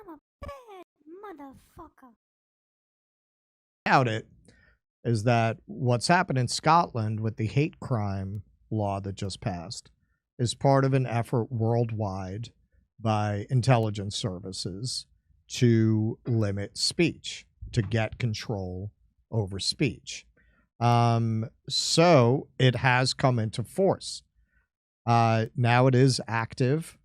I'm a bad motherfucker. Out it is that what's happened in Scotland with the hate crime law that just passed is part of an effort worldwide by intelligence services to limit speech, to get control over speech. So it has come into force. Now it is active.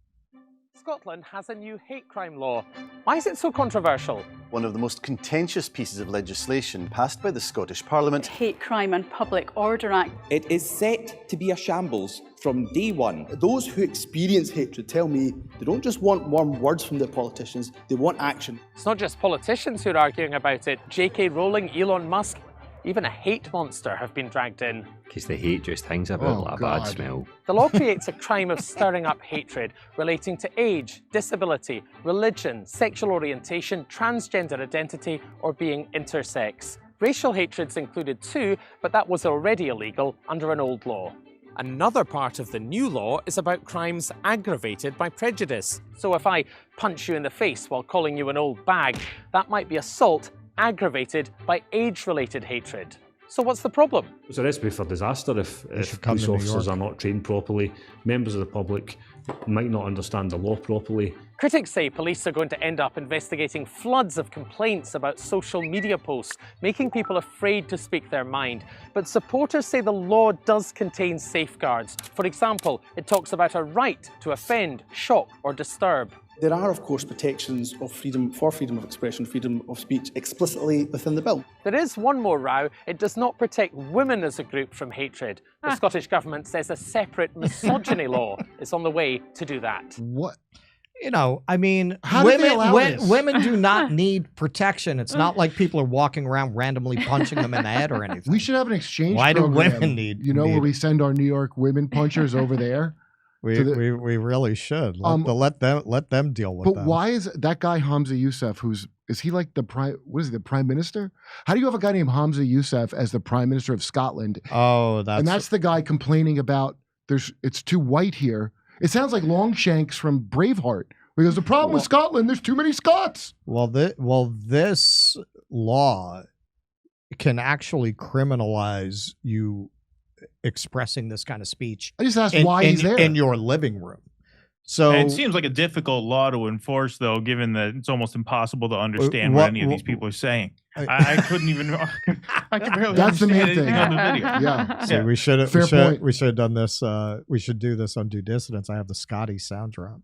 Scotland has a new hate crime law. Why is it so controversial? One of the most contentious pieces of legislation passed by the Scottish Parliament. Hate Crime and Public Order Act. It is set to be a shambles from day one. Those who experience hatred tell me they don't just want warm words from their politicians, they want action. It's not just politicians who are arguing about it. J.K. Rowling, Elon Musk, even a hate monster have been dragged in. Because the hate just hangs about like a bad smell. The law creates a crime of stirring up hatred relating to age, disability, religion, sexual orientation, transgender identity, or being intersex. Racial hatred's included too, but that was already illegal under an old law. Another part of the new law is about crimes aggravated by prejudice. So if I punch you in the face while calling you an old bag, that might be assault aggravated by age-related hatred. So what's the problem? It's a recipe for disaster if police officers are not trained properly. Members of the public might not understand the law properly. Critics say police are going to end up investigating floods of complaints about social media posts, making people afraid to speak their mind. But supporters say the law does contain safeguards. For example, it talks about a right to offend, shock, or disturb. There are, of course, protections of freedom of expression, freedom of speech explicitly within the bill. There is one more row. It does not protect women as a group from hatred. The Scottish Government says a separate misogyny law is on the way to do that. What? You know, I mean, women do not need protection. It's not like people are walking around randomly punching them in the head or anything. We should have an exchange Why program, do women need? You know, where we send our New York women punchers over there. We really should let them deal with but them. But why is that guy Hamza Youssef? Is he like the prime minister? How do you have a guy named Hamza Youssef as the prime minister of Scotland? Oh, that's the guy complaining about it's too white here. It sounds like Longshanks from Braveheart. Because the problem with Scotland, there's too many Scots. Well, this law can actually criminalize you expressing this kind of speech. I just asked why he's there in your living room. So it seems like a difficult law to enforce, though, given that it's almost impossible to understand what any of these people are saying. I couldn't even. I could barely. That's the main anything thing on the video. Yeah. So we should have. Point. We should have done this. We should do this on Due Dissidence. I have the Scotty sound drop.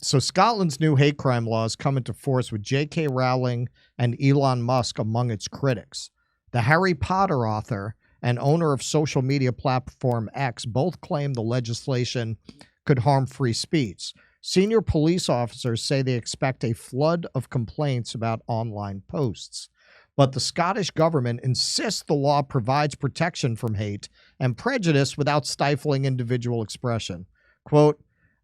So Scotland's new hate crime laws come into force with J.K. Rowling and Elon Musk among its critics. The Harry Potter author and owner of social media platform X both claim the legislation could harm free speech. Senior police officers say they expect a flood of complaints about online posts. But the Scottish government insists the law provides protection from hate and prejudice without stifling individual expression. Quote,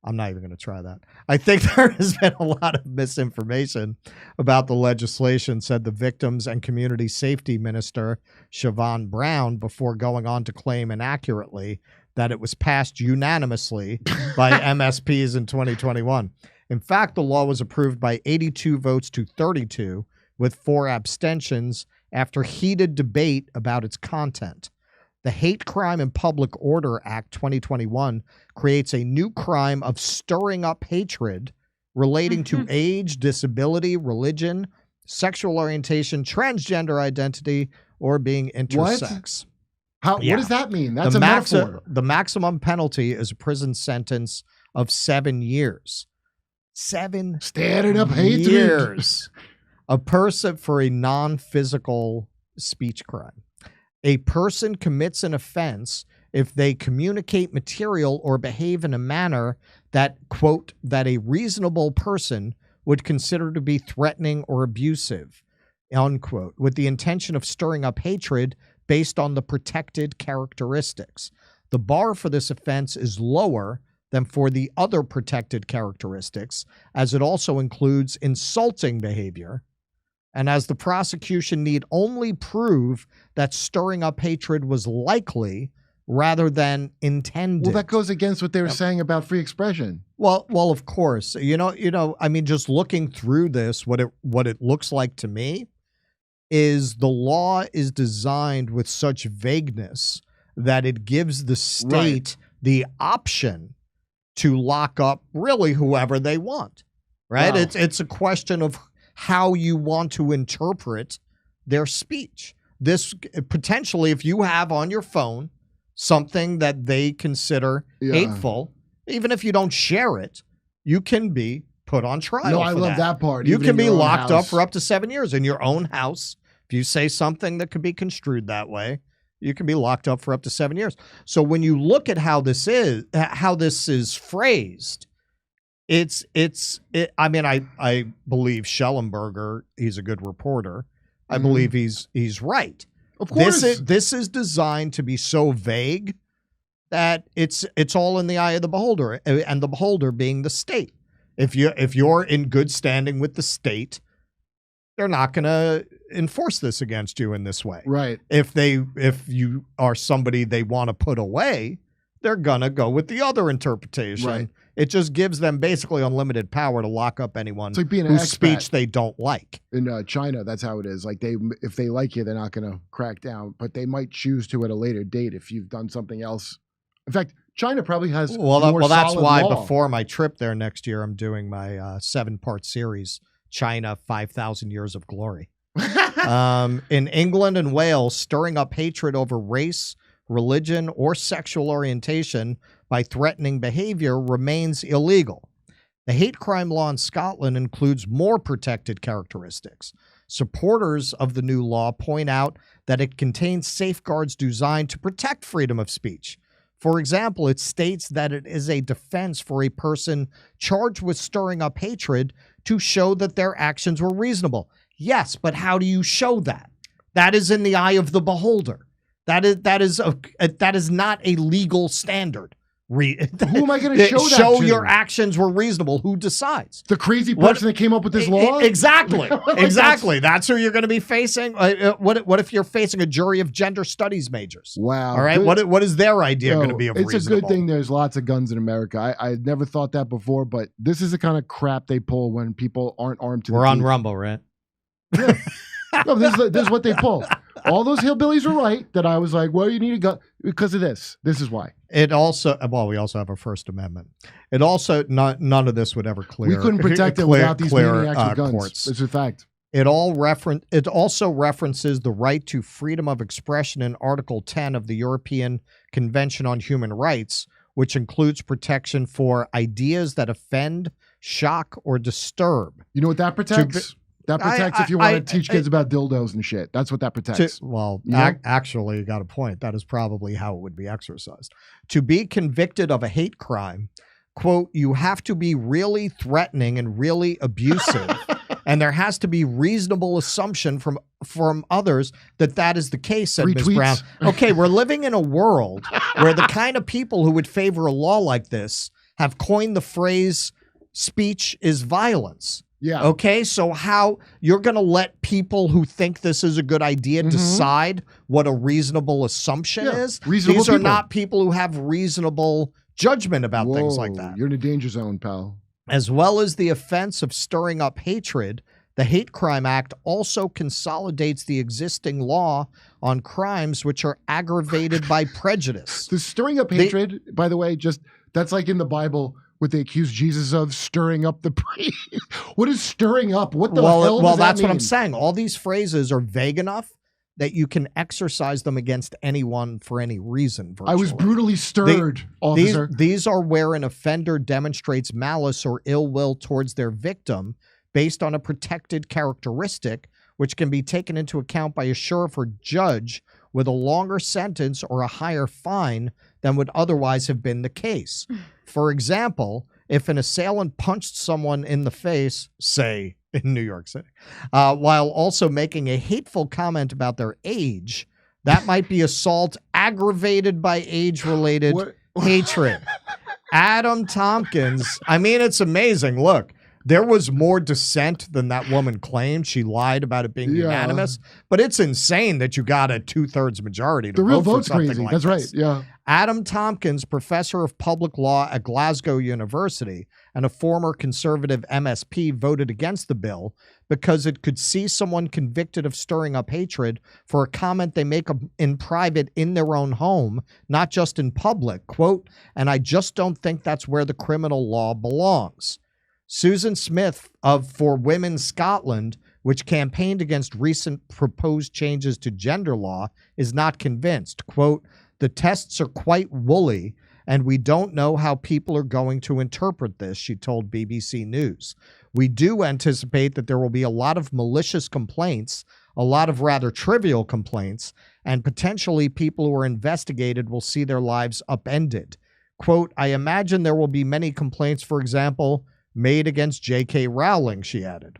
I'm not even going to try that. I think there has been a lot of misinformation about the legislation, said the Victims and Community Safety Minister, Siobhan Brown, before going on to claim inaccurately that it was passed unanimously by MSPs in 2021. In fact, the law was approved by 82 votes to 32, with 4 abstentions after heated debate about its content. The Hate Crime and Public Order Act 2021 creates a new crime of stirring up hatred relating to age, disability, religion, sexual orientation, transgender identity, or being intersex. What does that mean? That's a metaphor. The maximum penalty is a prison sentence of 7 years. 7 Stirring up hatred. years. A person for a non-physical speech crime. A person commits an offense if they communicate material or behave in a manner that, quote, that a reasonable person would consider to be threatening or abusive, unquote, with the intention of stirring up hatred based on the protected characteristics. The bar for this offense is lower than for the other protected characteristics, as it also includes insulting behavior, and as the prosecution need only prove that stirring up hatred was likely, rather than intended. Well, that goes against what they were saying about free expression. Well, of course. I mean, just looking through this, what it looks like to me is the law is designed with such vagueness that it gives the state the option to lock up really whoever they want, right? Wow. It's a question of how you want to interpret their speech. This potentially, if you have on your phone something that they consider hateful, even if you don't share it, you can be put on trial. No, I love that part. You even can in be your own locked up house. for up to 7 years in your own house. If you say something that could be construed that way, you can be locked up for up to 7 years. So when you look at how this is phrased, I mean, I believe Schellenberger, he's a good reporter. I believe he's right. Of course. This is designed to be so vague that it's all in the eye of the beholder, and the beholder being the state. If you're in good standing with the state, they're not going to enforce this against you in this way. Right. If you are somebody they want to put away, they're going to go with the other interpretation. Right. It just gives them basically unlimited power to lock up anyone It's like being an whose expat. speech they don't like. In China, that's how it is. Like if they like you, they're not going to crack down, but they might choose to at a later date if you've done something else. In fact, China probably has more that's solid why law. before my trip there next year, I'm doing my 7-part series, China 5,000 Years of Glory. In England and Wales, stirring up hatred over race, religion, or sexual orientation by threatening behavior remains illegal. The hate crime law in Scotland includes more protected characteristics. Supporters of the new law point out that it contains safeguards designed to protect freedom of speech. For example, it states that it is a defense for a person charged with stirring up hatred to show that their actions were reasonable. Yes, but how do you show that? That is in the eye of the beholder. That is not a legal standard. Who am I going to show that Show to? your actions were reasonable. Who decides? The crazy person that came up with this law? Exactly. Like, Exactly. That's who you're going to be facing. What if you're facing a jury of gender studies majors? Wow. All right. What is their idea going to be of It's reasonable? a good thing there's lots of guns in America. I never thought that before, but this is the kind of crap they pull when people aren't armed to the We're on teeth. Rumble, right? Yeah. No, this is what they pull. All those hillbillies are right that I was like, well, you need a gun because of this. This is why. It also, well, we also have a First Amendment. It also, none of this would ever clear. We couldn't protect it without these maniacs with guns. Courts. It's a fact. It also references the right to freedom of expression in Article 10 of the European Convention on Human Rights, which includes protection for ideas that offend, shock, or disturb. You know what that protects? That protects if you want to teach kids about dildos and shit. That's what that protects. Actually, you got a point. That is probably how it would be exercised. To be convicted of a hate crime, quote, you have to be really threatening and really abusive, and there has to be reasonable assumption from others that is the case, said Ms. Brown. Okay, we're living in a world where the kind of people who would favor a law like this have coined the phrase speech is violence. Yeah. Okay, so how you're going to let people who think this is a good idea decide what a reasonable assumption is? Reasonable These are people. not people who have reasonable judgment about things like that. You're in a danger zone, pal. As well as the offense of stirring up hatred, the Hate Crime Act also consolidates the existing law on crimes which are aggravated by prejudice. The stirring up hatred, by the way, that's like in the Bible what they accuse Jesus of, stirring up the priest. What is stirring up? What the hell does that that's mean? what I'm saying. All these phrases are vague enough that you can exercise them against anyone for any reason. Virtually. I was brutally stirred, officer. These are where an offender demonstrates malice or ill will towards their victim based on a protected characteristic, which can be taken into account by a sheriff or judge with a longer sentence or a higher fine than would otherwise have been the case. For example, if an assailant punched someone in the face, say in New York City, while also making a hateful comment about their age, that might be assault aggravated by age-related hatred. Adam Tompkins, I mean, it's amazing. Look, there was more dissent than that woman claimed. She lied about it being unanimous, but it's insane that you got a 2/3 majority to the real vote for vote's something crazy. like That's this. right. Yeah. Adam Tompkins, professor of public law at Glasgow University and a former conservative MSP, voted against the bill because it could see someone convicted of stirring up hatred for a comment they make in private in their own home, not just in public. Quote, and I just don't think that's where the criminal law belongs. Susan Smith of For Women Scotland, which campaigned against recent proposed changes to gender law, is not convinced. Quote, the tests are quite woolly, and we don't know how people are going to interpret this, she told BBC News. We do anticipate that there will be a lot of malicious complaints, a lot of rather trivial complaints, and potentially people who are investigated will see their lives upended. Quote, I imagine there will be many complaints, for example, made against J.K. Rowling, she added.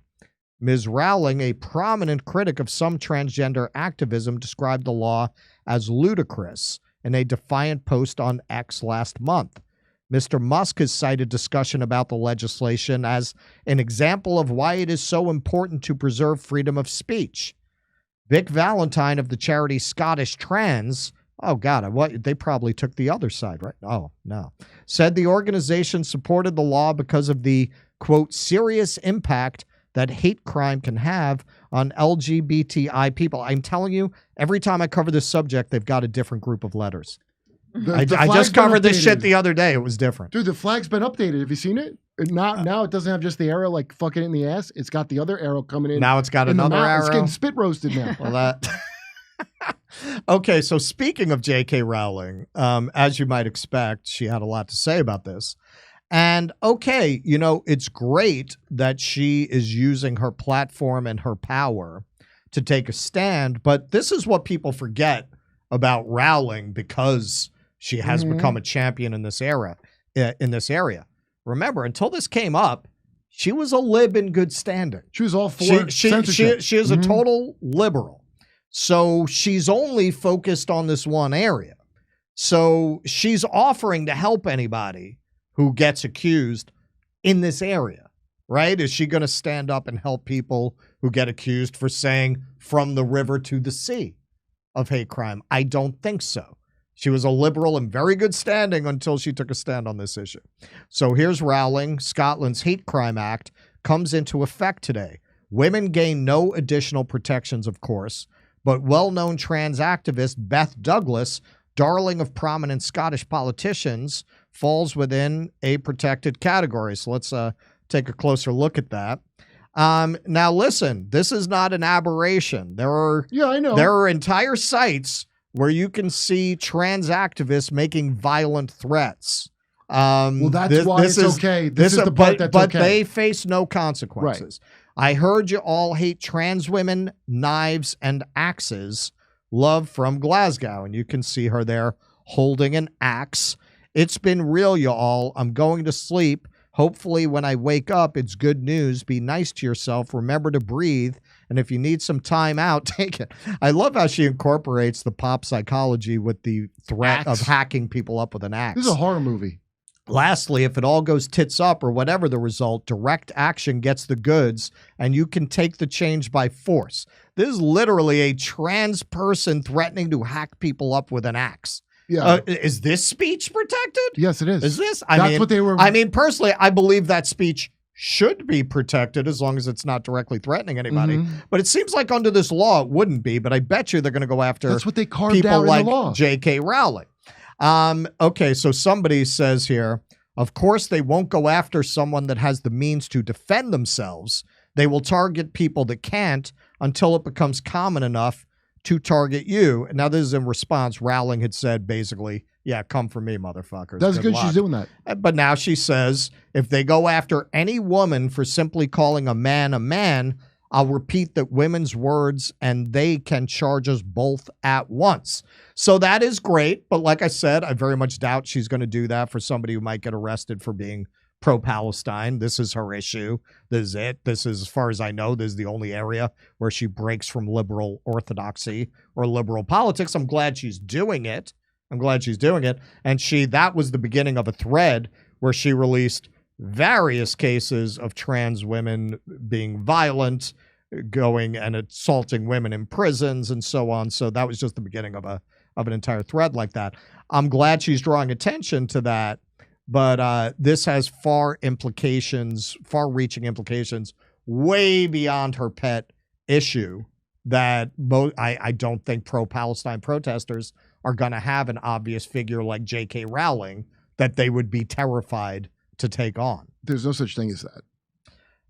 Ms. Rowling, a prominent critic of some transgender activism, described the law as ludicrous in a defiant post on X last month. Mr. Musk has cited discussion about the legislation as an example of why it is so important to preserve freedom of speech. Vic Valentine of the charity Scottish Trans, oh God, what, they probably took the other side, right? Oh, no. Said the organization supported the law because of the, quote, serious impact that hate crime can have on LGBTI people. I'm telling you, every time I cover this subject, they've got a different group of letters. I just covered this shit the other day. It was different. Dude, the flag's been updated. Have you seen it? Now it doesn't have just the arrow like fucking in the ass. It's got the other arrow coming in. Now it's got another arrow. It's getting spit roasted now. Well, that... Okay, so speaking of J.K. Rowling, as you might expect, she had a lot to say about this. And okay, you know, it's great that she is using her platform and her power to take a stand, but this is what people forget about Rowling because she has become a champion in this area. Remember, until this came up, she was a lib in good standing. She was all for censorship. She is a total liberal. So she's only focused on this one area. So she's offering to help anybody who gets accused in this area, right? Is she going to stand up and help people who get accused for saying from the river to the sea of hate crime? I don't think so. She was a liberal in very good standing until she took a stand on this issue. So here's Rowling. Scotland's Hate Crime Act comes into effect today. Women gain no additional protections, of course, but well-known trans activist Beth Douglas, darling of prominent Scottish politicians, falls within a protected category. So let's take a closer look at that. Now, listen, this is not an aberration. There are entire sites where you can see trans activists making violent threats. Well, that's why it's okay. This is the part that's but okay. They face no consequences. Right. I heard you all hate trans women, knives, and axes. Love from Glasgow. And you can see her there holding an axe. It's been real, you all. I'm going to sleep. Hopefully when I wake up, it's good news. Be nice to yourself. Remember to breathe. And if you need some time out, take it. I love how she incorporates the pop psychology with the threat of hacking people up with an axe. This is a horror movie. Lastly, if it all goes tits up or whatever the result, direct action gets the goods and you can take the change by force. This is literally a trans person threatening to hack people up with an axe. Yeah. Is this speech protected? Yes, it is. Is this? That's what they were. I mean, personally, I believe that speech should be protected as long as it's not directly threatening anybody. But it seems like under this law, it wouldn't be. But I bet you they're going to go after That's what they carved people out in like the law. J.K. Rowling. Okay, so somebody says here, of course, they won't go after someone that has the means to defend themselves. They will target people that can't until it becomes common enough to target you. Now, this is in response. Rowling had said basically, yeah, come for me, motherfuckers. That's good she's doing that. But now she says, if they go after any woman for simply calling a man, I'll repeat that women's words and they can charge us both at once. So that is great. But like I said, I very much doubt she's going to do that for somebody who might get arrested for being pro-Palestine. This is her issue. This is it. This is, as far as I know, this is the only area where she breaks from liberal orthodoxy or liberal politics. I'm glad she's doing it. And that was the beginning of a thread where she released various cases of trans women being violent, going and assaulting women in prisons and so on. So that was just the beginning of an entire thread like that. I'm glad she's drawing attention to that, but this has far-reaching implications way beyond her pet issue that I don't think pro-Palestine protesters are going to have an obvious figure like J.K. Rowling that they would be terrified to take on. There's no such thing as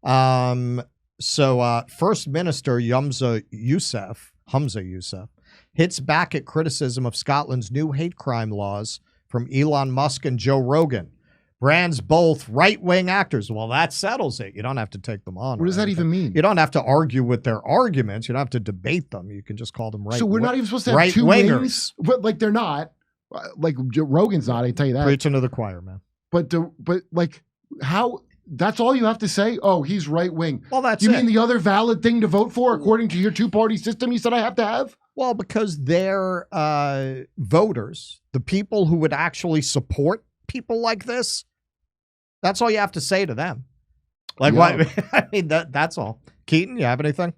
that. So First Minister Humza Yousaf hits back at criticism of Scotland's new hate crime laws from Elon Musk and Joe Rogan. Brands both right-wing actors. Well, that settles it. You don't have to take them on. What does that even mean? You don't have to argue with their arguments. You don't have to debate them. You can just call them right. So we're not even supposed to have two wings? But like they're not. Like Joe Rogan's not, I tell you that. Preaching to the choir, man. But like how... That's all you have to say? Oh, he's right-wing. Well, that's You mean the other valid thing to vote for according to your two-party system you said I have to have? Well, because they're voters, the people who would actually support people like this, that's all you have to say to them. Like, what? I mean, that's all. Keaton, you have anything?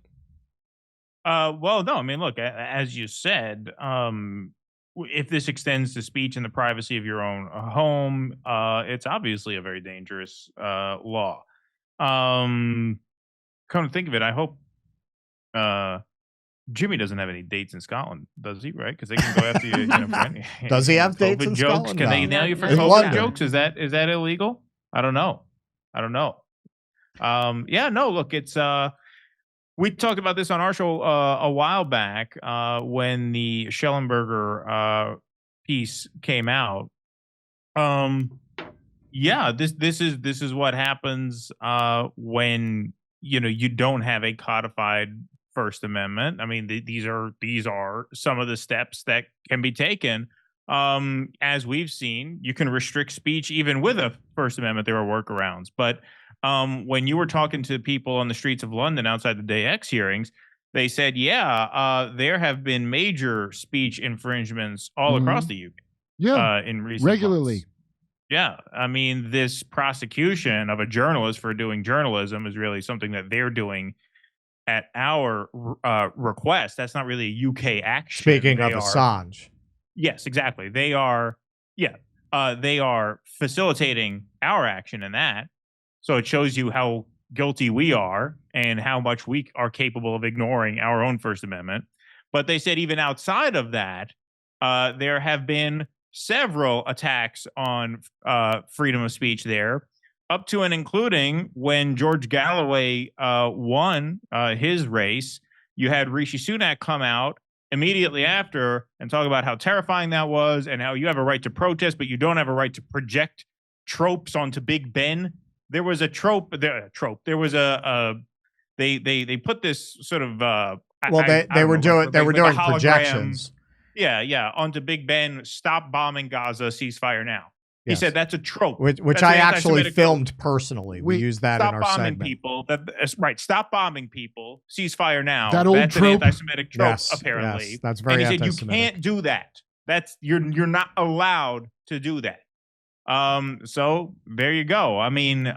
Well, no. I mean, look, as you said, if this extends to speech in the privacy of your own home, it's obviously a very dangerous law. Come to think of it, I hope Jimmy doesn't have any dates in Scotland, does he? Right? Because they can go after you. For any, does he have dates in jokes? Scotland? Can they nail you for COVID jokes? Is that illegal? I don't know. Yeah, no. Look, it's we talked about this on our show a while back when the Schellenberger piece came out. Yeah, this is what happens when you don't have a codified First Amendment. I mean, these are some of the steps that can be taken. As we've seen, you can restrict speech even with a First Amendment. There are workarounds, but when you were talking to people on the streets of London outside the Day X hearings, they said, there have been major speech infringements all across the UK. Yeah, in recent regularly. months. Yeah, I mean, this prosecution of a journalist for doing journalism is really something that they're doing at our request. That's not really a UK action. Speaking of Assange. Yes, exactly. They are facilitating our action in that. So it shows you how guilty we are and how much we are capable of ignoring our own First Amendment. But they said even outside of that, there have been several attacks on freedom of speech there, up to and including when George Galloway won his race. You had Rishi Sunak come out immediately after and talk about how terrifying that was and how you have a right to protest, but you don't have a right to project tropes onto Big Ben. There was a trope. There was they put this sort of they were doing projections. Yeah, onto Big Ben. Stop bombing Gaza. Ceasefire now. He said that's a trope, which I actually filmed personally. We used that in our segment. People. That's right. Stop bombing people. Ceasefire now. That old that's trope. An anti-Semitic trope, Yes, apparently. yes, that's very and he said anti-Semitic. You can't do that. You're not allowed to do that. So there you go. I mean,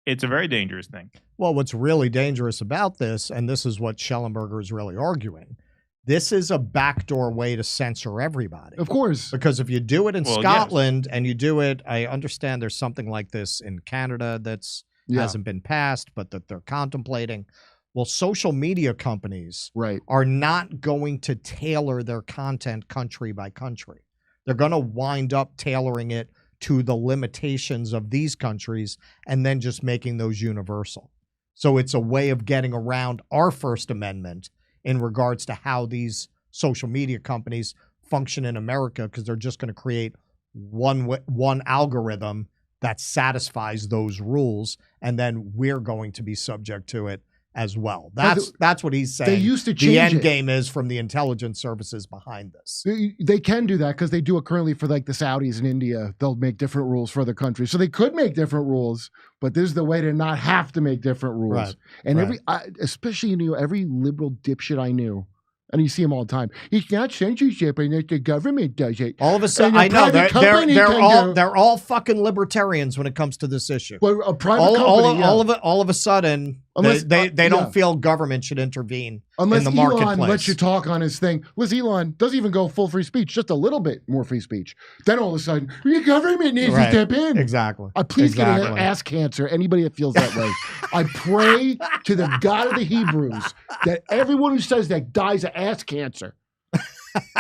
it's a very dangerous thing. Well, what's really dangerous about this, and this is what Schellenberger is really arguing, this is a backdoor way to censor everybody. Of course. Because if you do it in Scotland and you do it, I understand there's something like this in Canada that's hasn't been passed, but that they're contemplating. Well, social media companies are not going to tailor their content country by country. They're going to wind up tailoring it to the limitations of these countries and then just making those universal. So it's a way of getting around our First Amendment in regards to how these social media companies function in America, because they're just going to create one algorithm that satisfies those rules, and then we're going to be subject to it as well. That's what he's saying. They used to change the end it. game is from the intelligence services behind this. They can do that because they do it currently for like the Saudis in India. They'll make different rules for other countries. So they could make different rules, but this is the way to not have to make different rules. Right. And especially every liberal dipshit I knew, and you see them all the time. It's not censorship, and the government does it. All of a sudden, I know they're all fucking libertarians when it comes to this issue. Well, a private all of a sudden, Unless they don't feel government should intervene unless in the marketplace. Elon lets you talk on his thing. Unless Elon doesn't even go full free speech, just a little bit more free speech. Then all of a sudden, your government needs to step in. Exactly. Please get ass cancer. Anybody that feels that way. I pray to the God of the Hebrews that everyone who says that dies of ass cancer.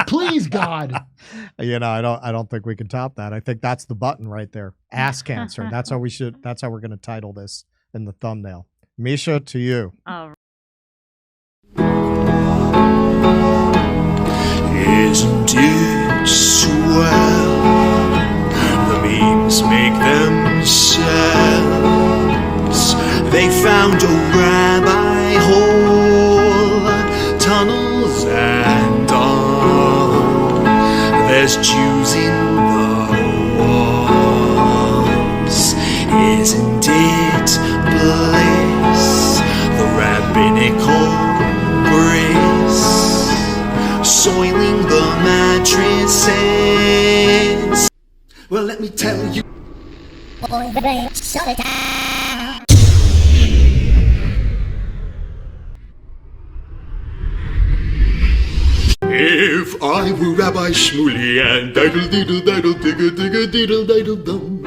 Please, God. You know, I don't think we can top that. I think that's the button right there. Ass cancer. That's how we're going to title this in the thumbnail. Misha, to you. Isn't it swell? The memes make themselves. They found a rabbi hole, tunnels and all. There's Jews in the walls. Isn't it bliss? The rabbinical grace soiling the mattresses. Well, let me tell you. Shut it down. If I were Rabbi Shmuley and diddle diddle diddle digga digga diddle diddle dum,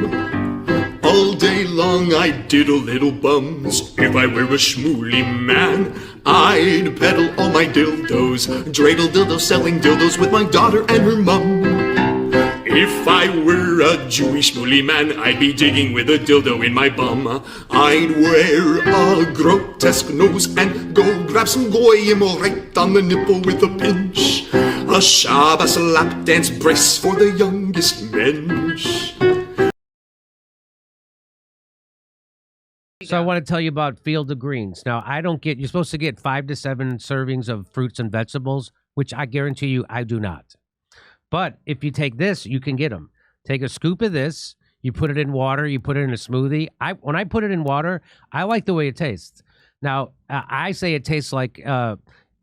all day long I'd diddle little bums. If I were a Shmuley man, I'd peddle all my dildos, dreidel dildos, selling dildos with my daughter and her mum. If I were a Jewish Shmuley man, I'd be digging with a dildo in my bum. I'd wear a grotesque nose and go grab some goyim right on the nipple with a pinch. A Shabbos lap dance brace for the youngest mensch. So I want to tell you about Field of Greens. Now, you're supposed to get 5 to 7 servings of fruits and vegetables, which I guarantee you I do not. But if you take this, you can get them. Take a scoop of this, you put it in water, you put it in a smoothie. When I put it in water, I like the way it tastes. Now, I say it tastes like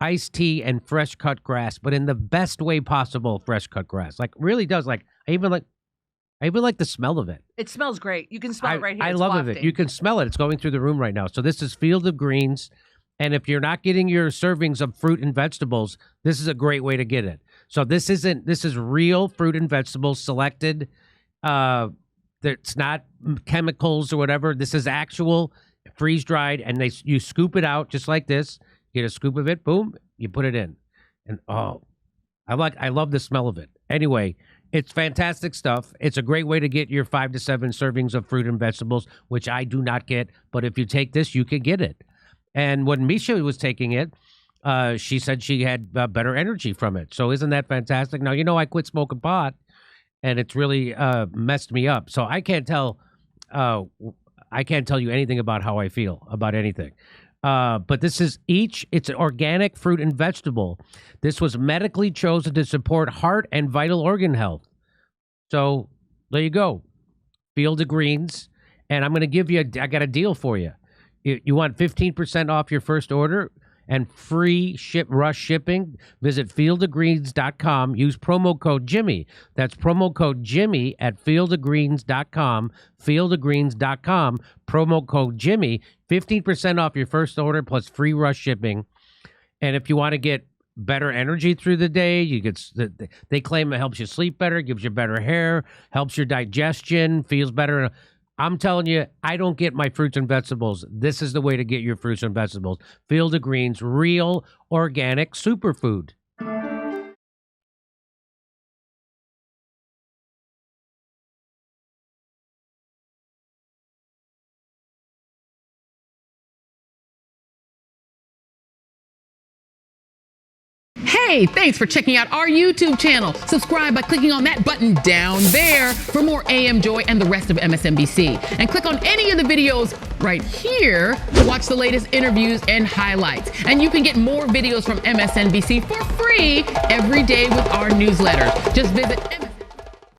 iced tea and fresh cut grass, but in the best way possible, fresh cut grass. Like, really does. Like, I even like the smell of it. It smells great. You can smell it right here. I It's love wafting. it. You can smell it. It's going through the room right now. So this is Field of Greens. And if you're not getting your servings of fruit and vegetables, this is a great way to get it. So this is real fruit and vegetables selected. It's not chemicals or whatever. This is actual freeze dried, and you scoop it out just like this. Get a scoop of it, boom, you put it in. And I love the smell of it. Anyway, it's fantastic stuff. It's a great way to get your 5 to 7 servings of fruit and vegetables, which I do not get. But if you take this, you can get it. And when Misha was taking it, she said she had better energy from it. So isn't that fantastic? Now, I quit smoking pot, and it's really messed me up. So I can't tell you anything about how I feel about anything. But it's an organic fruit and vegetable. This was medically chosen to support heart and vital organ health. So there you go. Field of Greens. And I'm going to give you, I got a deal for you. You want 15% off your first order and free rush shipping? Visit fieldofgreens.com. Use promo code Jimmy. That's promo code Jimmy at fieldofgreens.com. Fieldofgreens.com. Promo code Jimmy. 15% off your first order plus free rush shipping. And if you want to get better energy through the day, they claim it helps you sleep better, gives you better hair, helps your digestion, feels better. I'm telling you, I don't get my fruits and vegetables. This is the way to get your fruits and vegetables. Field of Greens, real, organic superfood. Hey, thanks for checking out our YouTube channel. Subscribe by clicking on that button down there for more AM Joy and the rest of MSNBC. And click on any of the videos right here to watch the latest interviews and highlights. And you can get more videos from MSNBC for free every day with our newsletter. Just visit